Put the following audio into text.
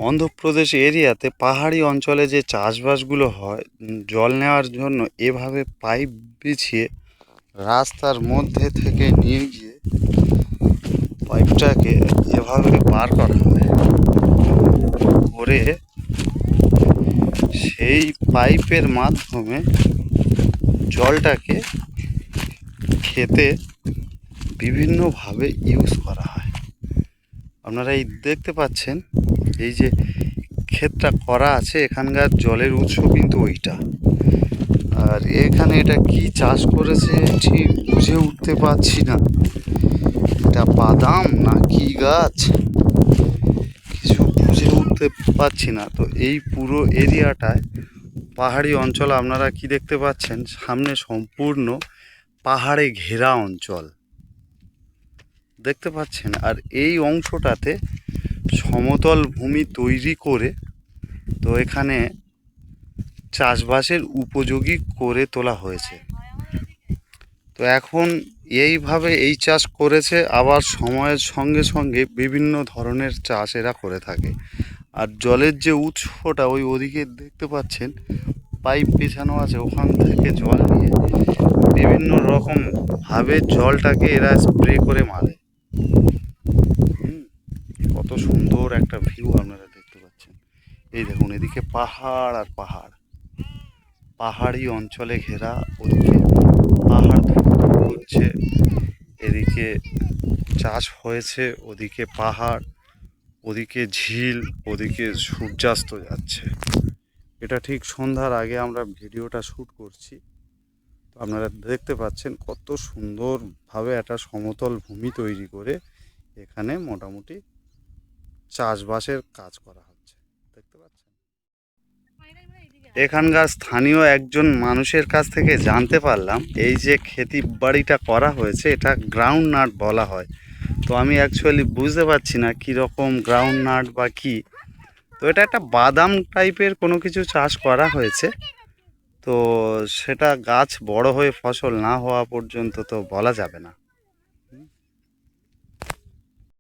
অন্ধ্রপ্রদেশ এরিয়াতে পাহাড়ি অঞ্চলে যে চাষবাসগুলো হয়, জল নেওয়ার জন্য এভাবে পাইপ বিছিয়ে রাস্তার মধ্যে থেকে নিয়ে গিয়ে পাইপটাকে এভাবে বার করা হয় করে সেই পাইপের মাধ্যমে জলটাকে খেতে বিভিন্নভাবে ইউজ করা হয়। আপনারা এই দেখতে পাচ্ছেন, এই যে ক্ষেতটা করা আছে, এখানকার জলের উৎস কিন্তু ওইটা। আর এখানে এটা কি চাষ করেছে ঠিক বুঝে উঠতে পারছি না, এটা বাদাম না কি গাছ কিছু বুঝে উঠতে পারছি না। তো এই পুরো এরিয়াটায় পাহাড়ি অঞ্চল, আপনারা কি দেখতে পাচ্ছেন, সামনে সম্পূর্ণ পাহাড়ে ঘেরা অঞ্চল দেখতে পাচ্ছেন। আর এই অংশটাতে সমতল ভূমি তৈরি করে তো এখানে চাষবাসের উপযোগী করে তোলা হয়েছে। তো এখন এইভাবে এই চাষ করেছে, আবার সময়ের সঙ্গে সঙ্গে বিভিন্ন ধরনের চাষ এরা করে থাকে। আর জলের যে উৎসটা ওই ওদিকে দেখতে পাচ্ছেন, পাইপ বিছানো আছে, ওখান থেকে জল নিয়ে বিভিন্ন রকম ভাবে জলটাকে এরা স্প্রে করে মারে। কত সুন্দর একটা ভিউ আপনারা দেখতে পাচ্ছেন। এই দেখুন, এদিকে পাহাড় আর পাহাড়, পাহাড়ি অঞ্চলে ঘেরা, ওদিকে পাহাড় হচ্ছে, এদিকে চাষ হয়েছে, ওদিকে পাহাড়, ওদিকে ঝিল, ওদিকে সূর্যাস্ত যাচ্ছে। এটা ঠিক সন্ধ্যার আগে আমরা ভিডিওটা শ্যুট করছি। তো আপনারা দেখতে পাচ্ছেন কত সুন্দরভাবে একটা সমতল ভূমি তৈরি করে এখানে মোটামুটি চাষবাসের কাজ করা হচ্ছে, দেখতে পাচ্ছেন। এখানকার স্থানীয় একজন মানুষের কাছ থেকে জানতে পারলাম, এই যে খেতি বাড়িটা করা হয়েছে এটা গ্রাউন্ড নাট বলা হয়। তো আমি অ্যাকচুয়ালি বুঝতে পারছি না কীরকম গ্রাউন্ড নাট বা কী। তো এটা একটা বাদাম টাইপের কোনো কিছু চাষ করা হয়েছে। তো সেটা গাছ বড় হয়ে ফসল না হওয়া পর্যন্ত তো বলা যাবে না।